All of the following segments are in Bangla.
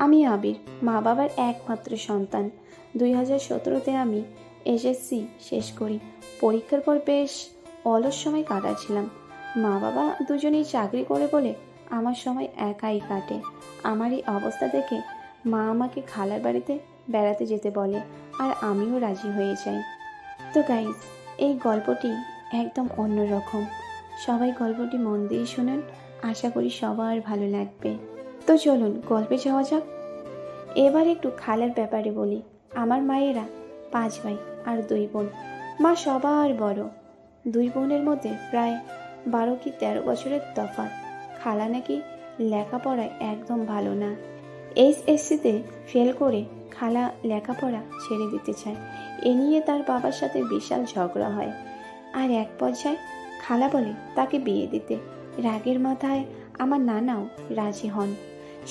আমি আবির, মা বাবার একমাত্র সন্তান। 2017-তে আমি এসএসসি শেষ করি। পরীক্ষার পর বেশ অলস সময় কাটাচ্ছিলাম। মা বাবা দুজনেই চাকরি করে বলে আমার সময় একাই কাটে। আমার এই অবস্থা দেখে মা আমাকে খালার বাড়িতে বেড়াতে যেতে বলে, আর আমিও রাজি হয়ে যাই। তো গাইজ, এই গল্পটি একদম অন্যরকম। সবাই গল্পটি মন দিয়ে শুনুন, আশা করি সবার ভালো লাগবে। তো চলুন গল্পে যাওয়া যাক। এবার একটু খালার ব্যাপারে বলি। আমার মায়েরা 5 ভাই আর 2 বোন। মা সবার বড়। 2 বোনের মধ্যে প্রায় 12 কি 13 বছরের তফাৎ। খালা নাকি লেখাপড়ায় একদম ভালো না। এইচএসসিতে ফেল করে খালা লেখাপড়া ছেড়ে দিতে চায়। এ নিয়ে তার বাবার সাথে বিশাল ঝগড়া হয়, আর এক পর্যায়ে খালা বলে তাকে বিয়ে দিতে। রাগের মাথায় আমার নানাও রাজি হন।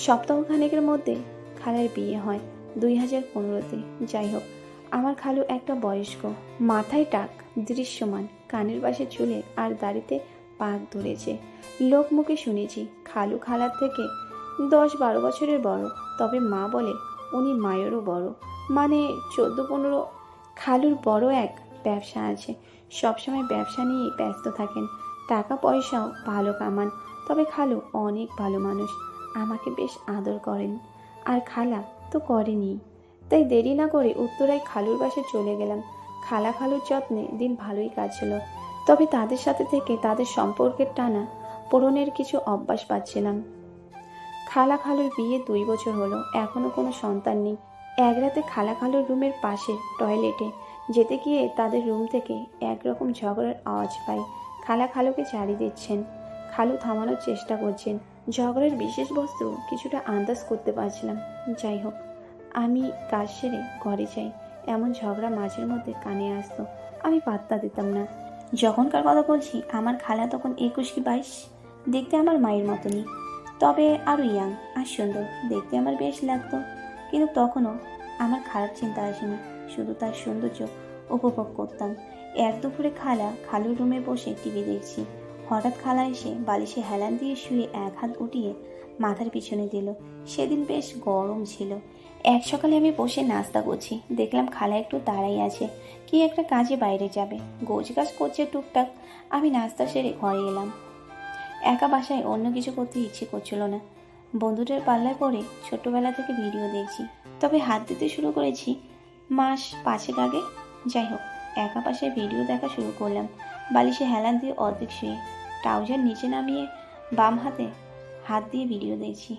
সপ্তাহখানেকের মধ্যে খালার বিয়ে হয় 2015-তে। যাই হোক, আমার খালু একটা বয়স্ক, মাথায় টাক, দৃশ্যমান, কানের পাশে চুলে আর দাড়িতে পাক ধরেছে। লোক মুখে শুনেছি খালু খালার থেকে 10-12 বছরের বড়, তবে মা বলে উনি মায়েরও বড়, মানে 14-15। খালুর বড় এক ব্যবসা আছে, সবসময় ব্যবসা নিয়েই ব্যস্ত থাকেন। টাকা পয়সাও ভালো কামান। তবে খালু অনেক ভালো মানুষ, আমাকে বেশ আদর করেন। আর খালা তো করেনি। তাই দেরি না করে উত্তরায় খালুর বাসায় চলে গেলাম। খালা খালুর যত্নে দিন ভালোই কাটছিল, তবে তাদের সাথে থেকে তাদের সম্পর্কের টানা পোড়নের কিছু অভ্যাস পাচ্ছিলাম। খালা খালুর বিয়ে 2 বছর হলো, এখনো কোনো সন্তান নেই। এক রাতে খালা খালুর রুমের পাশে টয়লেটে যেতে গিয়ে তাদের রুম থেকে একরকম ঝগড়ার আওয়াজ পাই। খালা খালুকে ঝাড়ি দিচ্ছেন, খালু থামানোর চেষ্টা করছেন। ঝগড়ার বিশেষ বস্তু কিছুটা আন্দাজ করতে পারছিলাম। যাই হোক, আমি কাজ সেরে ঘরে যাই। এমন ঝগড়া মাঝের মধ্যে কানে আসতো, আমি পাত্তা দিতাম না। যখনকার কথা বলছি, আমার খালা তখন 21 কি 22, দেখতে আমার মায়ের মতনই, তবে আরও ইয়াং আর সুন্দর। দেখতে আমার বেশ লাগতো, কিন্তু তখনও আমার খারাপ চিন্তা আসেনি, শুধু তার সৌন্দর্য উপভোগ করতাম। এক দুপুরে খালা খালুর রুমে বসে টিভি দেখছি। হঠাৎ খালা এসে বালিশে হেলান দিয়ে শুয়ে এক হাত উঠিয়ে মাথার পিছনে দিল। সেদিন বেশ গরম ছিল। এক সকালে আমি বসে নাস্তা করছি, দেখলাম খালা একটু দাঁড়াই আছে, কি একটা কাজে বাইরে যাবে। গোছগাছ করছে টুকটাক। আমি নাস্তা সেরে ঘরে এলাম। একা বাসায় অন্য কিছু করতে ইচ্ছে করছিল না। বন্ধুদের পাল্লায় পড়ে ছোট্টবেলা থেকে ভিডিও দেখছি, তবে হাত দিতে শুরু করেছি মাস 5 আগে। যাই হোক, একা বাসায় ভিডিও দেখা শুরু করলাম। বালিশে হেলান দিয়ে অর্ধেক শুয়ে, ট্রাউজার নিচে নামিয়ে বাম হাতে হাত দিয়ে ভিডিও দেখছি।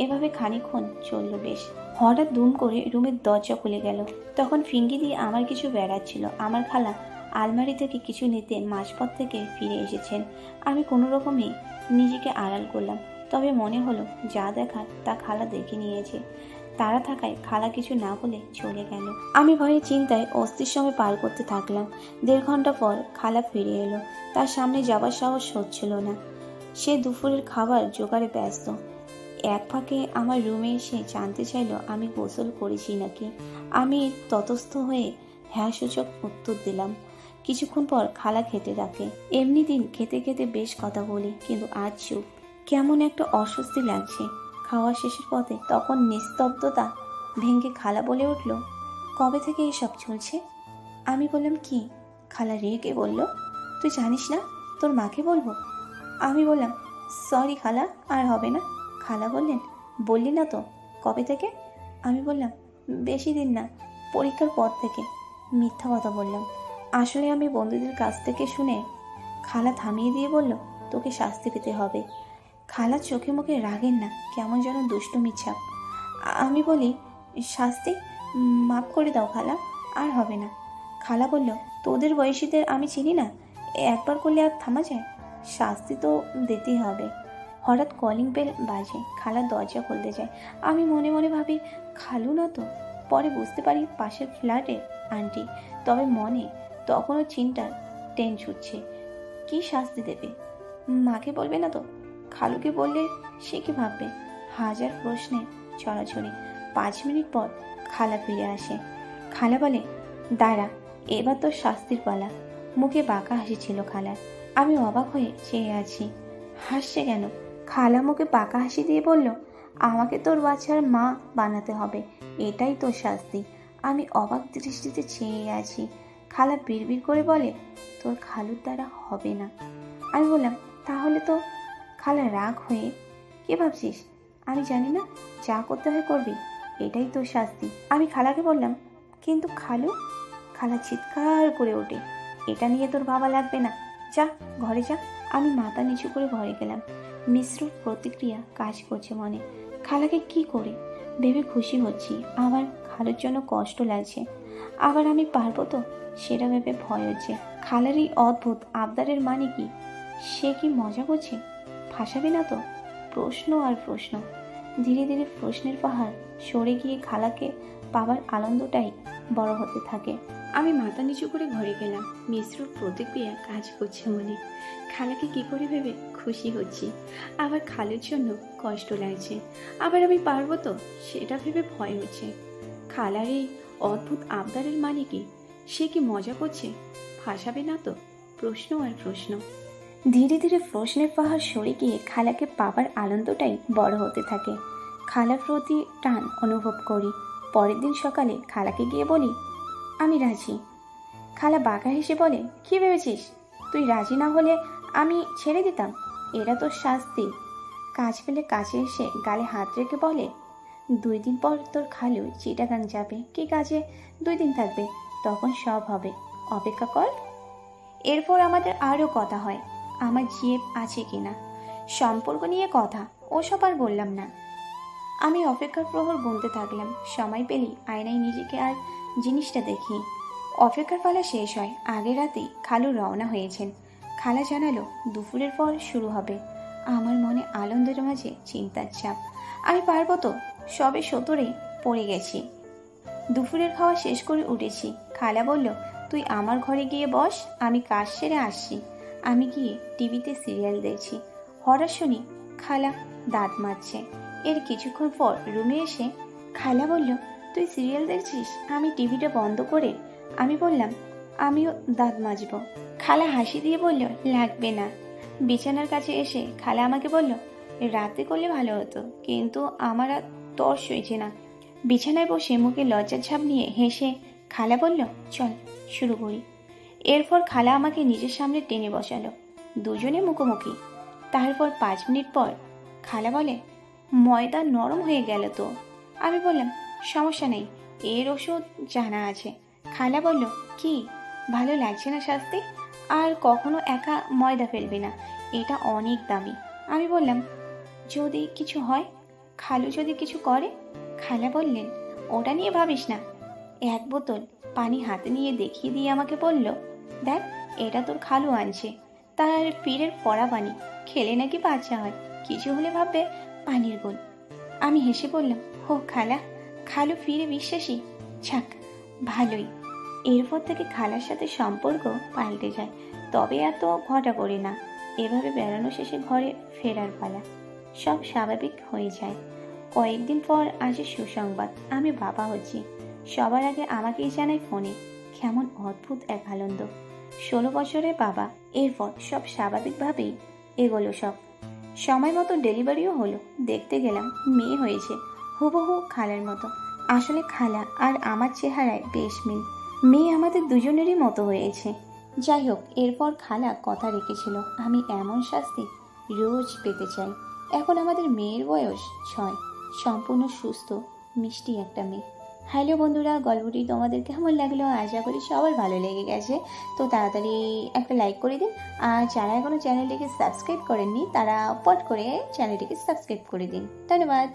এভাবে খানিকক্ষণ চলল বেশ। হঠাৎ দুম করে রুমের দরজা খুলে গেল। তখন ফিঙ্গি দিয়ে আমার কিছু বেড়াচ্ছিল। আমার খালা আলমারি থেকে কিছু নিতে মাঝপথ থেকে ফিরে এসেছেন। আমি কোনো রকমে নিজেকে আড়াল করলাম, তবে মনে হলো যা দেখার তা খালা দেখে নিয়েছে। তারা থাকায় খালা কিছু না বলে চলে গেল। আমি ভয়ে চিন্তায় অস্থির সময় পার করতে থাকলাম। 1.5 ঘন্টা পর খালা ফিরে এলো। তার সামনে যাবার সাহস হচ্ছিল না। সে দুপুরের খাবার জোগাড়ে ব্যস্ত। এক ফাঁকে আমার রুমে এসে জানতে চাইল আমি গোসল করেছি নাকি। আমি ততস্থ হয়ে হ্যাঁ সূচক উত্তর দিলাম। কিছুক্ষণ পর খালা খেতে ডাকে। এমনি দিন খেতে খেতে বেশ কথা বলি, কিন্তু আজ চুপ। কেমন একটা অস্বস্তি লাগছে। খাওয়া শেষের পথে তখন নিস্তব্ধতা ভেঙে খালা বলে উঠল, কবে থেকে এসব চলছে? আমি বললাম কি? খালা রেগে বলল, তুই জানিস না, তোর মাকে বলবো। আমি বললাম, সরি খালা, আর হবে না। খালা বললেন, বললি না তো কবে থেকে? আমি বললাম, বেশি দিন না, পরীক্ষার পর থেকে। মিথ্যা কথা বললাম। আসলে আমি বন্ধুদের কাছ থেকে শুনে। খালা থামিয়ে দিয়ে বলল, তোকে শাস্তি পেতে হবে। খালা চোখে মুখে রাগেন না, কেমন যেন দুষ্টুমি ছাপ। আমি বলি, শাস্তি? মাফ করে দাও খালা, আর হবে না। খালা বলল, তোদের বয়সীদের আমি চিনি না, একবার করলে আর থামা যায়? শাস্তি তো দিতেই হবে। হঠাৎ কলিং বেল বাজে। খালা দরজা খুলতে যায়। আমি মনে মনে ভাবি, খালু না তো। পরে বুঝতে পারি পাশের ফ্ল্যাটের আন্টি। তবে মনে তখনও চিন্তার ট্রেন ছুটছে। কি শাস্তি দেবে? মাকে বলবে না তো? খালুকে বললে সে কি ভাববে? হাজার প্রশ্নে ছড়াছড়ি। 5 মিনিট পর খালা ফিরে আসে। খালা বলে, দাঁড়া, এবার তোর শাস্তির পালা। মুখে বাঁকা হাসি ছিল খালার। আমি অবাক হয়ে চেয়ে আছি। হাসছে কেন? খালা মুখে বাঁকা হাসি দিয়ে বলল, আমাকে তোর বাচ্চার মা বানাতে হবে, এটাই তোর শাস্তি। আমি অবাক দৃষ্টিতে চেয়ে আছি। খালা বিড়বিড় করে বলে, তোর খালুর দ্বারা হবে না। আমি বললাম, তাহলে তো? খালা রাগ হয়ে, কে ভাবছিস আমি জানি না? যা করতে হয় করবি, এটাই তোর শাস্তি। আমি খালাকে বললাম, কিন্তু খালু? খালা চিৎকার করে ওঠে, এটা নিয়ে তোর বাবা লাগবে না, যা ঘরে যা। আমি মাথা নিচু করে ঘরে গেলাম। মিশ্র প্রতিক্রিয়া কাজ করছে মনে। খালাকে কি করে ভেবে খুশি হচ্ছি, আবার খালুর জন্য কষ্ট লাগছে, আবার আমি পারবো তো সেটা ভেবে ভয় হচ্ছে। খালার এই অদ্ভুত আবদারের মানে কি? সে কি মজা করছে? ফাঁসাবে না তো? প্রশ্ন আর প্রশ্ন। ধীরে ধীরে প্রশ্নের পাহাড় সরে গিয়ে খালাকে পাবার আনন্দটাই বড় হতে থাকে। আমি মাথা নিচু করে ঘরে গেলাম। মিশ্র প্রতিক্রিয়া কাজ করছে মনে। খালাকে কি করে ভেবে খুশি হচ্ছি, আবার খালুর জন্য কষ্ট লাগছে, আবার আমি পারবো তো সেটা ভেবে ভয় হচ্ছে। খালার এই অদ্ভুত আবদারের মানে কি? সে কি মজা করছে? ফাঁসাবে না তো? প্রশ্ন আর প্রশ্ন। ধীরে ধীরে প্রশ্নের পাহাড় সরে গিয়ে খালাকে পাবার আনন্দটাই বড় হতে থাকে। খালার প্রতি টান অনুভব করি। পরের দিন সকালে খালাকে গিয়ে বলি, আমি রাজি। খালা বাঁকা হেসে বলে, কি ভেবেছিস তুই রাজি না হলে আমি ছেড়ে দিতাম? এরা তোর শাস্তি। কাজ ফেলে কাছে এসে গালে হাত রেখে বলে, 2 দিন পর তোর খালু চিটাগাং যাবে। কি কাজে 2 দিন থাকবে, তখন সব হবে, অপেক্ষা কর। এরপর আমাদের আরও কথা হয়, আমার জিএফ আছে কিনা, সম্পর্ক নিয়ে কথা, ওসব আর বললাম না। আমি অপেক্ষার প্রহর গুনতে থাকলাম। সময় পেলেই আয়নায় নিজেকে আর জিনিসটা দেখি। অপেক্ষার পালা শেষ হয়। আগের রাতেই খালু রওনা হয়েছেন। খালা জানালো দুপুরের পর শুরু হবে। আমার মনে আনন্দের মাঝে চিন্তার চাপ। আমি পারবো তো? সবে সতরে পড়ে গেছি। দুপুরের খাওয়া শেষ করে উঠেছি। খালা বলল, তুই আমার ঘরে গিয়ে বস, আমি কাজ সেরে আসছি। আমি গিয়ে টিভিতে সিরিয়াল দেখছি। হঠাৎ শুনি খালা দাঁত মাজছে। এর কিছুক্ষণ পর রুমে এসে খালা বলল, তুই সিরিয়াল দেখছিস? আমি টিভিটা বন্ধ করে আমি বললাম, আমিও দাঁত মাজবো। খালা হাসি দিয়ে বলল, লাগবে না। বিছানার কাছে এসে খালা আমাকে বলল, রাতে করলে ভালো হতো, কিন্তু আমার আর তর সইছে না। বিছানায় বসে মুখে লজ্জার ছাপ নিয়ে হেসে খালা বলল, চল শুরু করি। এরপর খালা আমাকে নিজের সামনে টেনে বসালো। দুজনে মুখোমুখি। তারপর 5 মিনিট পর খালা বলে, ময়দা নরম হয়ে গেল তো। আমি বললাম, সমস্যা নেই, এর ওষুধ জানা আছে। খালা বলল, কি ভালো লাগছে না শাস্তি? আর কখনো একা ময়দা ফেলবি না, এটা অনেক দামি। আমি বললাম, যদি কিছু হয়? খালু যদি কিছু করে? খালা বললেন, ওটা নিয়ে ভাবিস না। 1 বোতল পানি হাতে নিয়ে দেখিয়ে দিয়ে আমাকে বলল, দেখ এটা তোর খালু আনছে, তার পীরের পড়া পানি, খেলে নাকি বাচ্চা হয়, কিছু হলে ভাববে পানির গুণ। আমি হেসে বললাম, হো খালা, খালু ফিরে বিশ্বাসী, ছাক ভালোই। এরপর থেকে খালার সাথে সম্পর্ক পাল্টে যায়, তবে এত ঘটা করি না। এভাবে বেড়ানো শেষে ঘরে ফেরার পালা। সব স্বাভাবিক হয়ে যায়। কয়েকদিন পর আসে সুসংবাদ, আমি বাবা হচ্ছি। সবার আগে আমাকেই জানায় ফোনে। কেমন অদ্ভুত এক আনন্দ। 16 বছরের বাবা। এরপর সব স্বাভাবিকভাবেই এগোলো সব। সময় মতো ডেলিভারিও হলো। দেখতে গেলাম মেয়ে হয়েছে, হুবহু খালার মতো। আসলে খালা আর আমার চেহারায় বেশ মিল। মেয়ে আমাদের দুজনেরই মতো হয়েছে। যাই হোক, এরপর খালা কথা রেখেছিল, আমি এমন শাস্তি রোজ পেতে চাই। এখন আমাদের মেয়ের বয়স 6, সম্পূর্ণ সুস্থ মিষ্টি একটা মেয়ে। হ্যালো বন্ধুরা, গল্পটি তোমাদের কেমন লাগলো? আশা করি সবার ভালো লেগে গেছে। তো তাড়াতাড়ি একটা লাইক করে দিন। আর যারা এখনও চ্যানেলটিকে সাবস্ক্রাইব করেননি তারা পট করে চ্যানেলটিকে সাবস্ক্রাইব করে দিন। ধন্যবাদ।